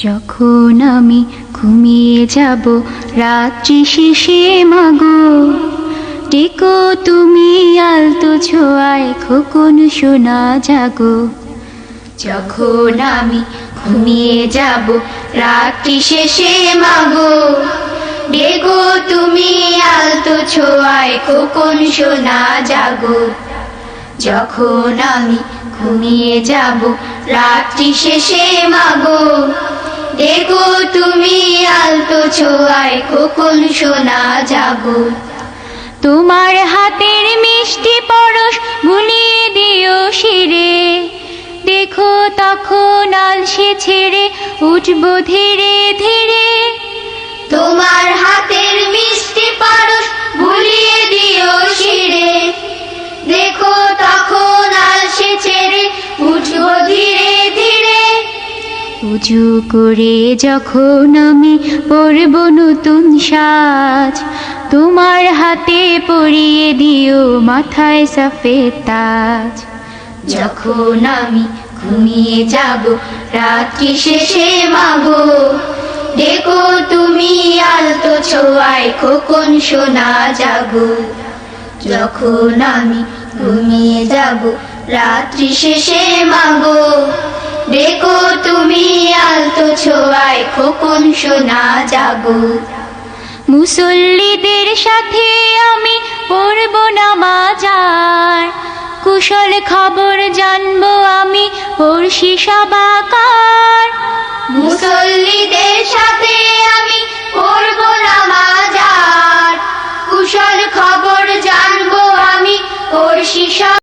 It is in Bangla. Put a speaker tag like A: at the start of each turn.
A: যখন আমি ঘুমিয়ে যাব রাত্রি শেষে মাগো, ডেকো তুমি আলতো ছোঁয়ায় খোকন সোনা জাগো। যখন আমি ঘুমিয়ে যাব রাত্রি শেষে মাগো, ডেকো তুমি আলতো ছোঁয়ায় খোকন সোনা জাগো। যখন আমি ঘুমিয়ে যাব রাত্রি শেষে মাগো, ডেকো তুমি আলতো ছোঁয়ায় খোকন সোনা জাগো। তোমার হাতের মিষ্টি পরশ বুলিয়ে দিও শিরে, দেখো তখন আলসে ছেড়ে উঠবো ধীরে ধীরে। তোমার হাতের মিষ্টি পরশ বুলিয়ে দিও শিরে, দেখো তখন আলসে ছেড়ে উঠবো ধীরে ধীরে। উজু করে যখন আমি পরব নতুন সাজ, তোমার হাতে পরিয়ে দিও মাথায় সফেদ তাজ। যখন আমি ঘুমিয়ে যাব রাত্রি শেষে মাগো, ডেকো তুমি আলতো ছোঁয়ায় খোকন সোনা জাগো। যখন আমি ঘুমিয়ে যাব রাত্রি শেষে মাগো, ডেকো তুমি আলতো ছোঁয়ায় খোকন সোনা জাগো। মুসল্লিদের সাথে আমি পড়ব নামাজ আর, কুশল খবর জানবো আমি পড়শি সবাকার। মুসল্লিদের সাথে আমি পড়ব নামাজ আর, কুশল খবর জানবো আমি পড়শি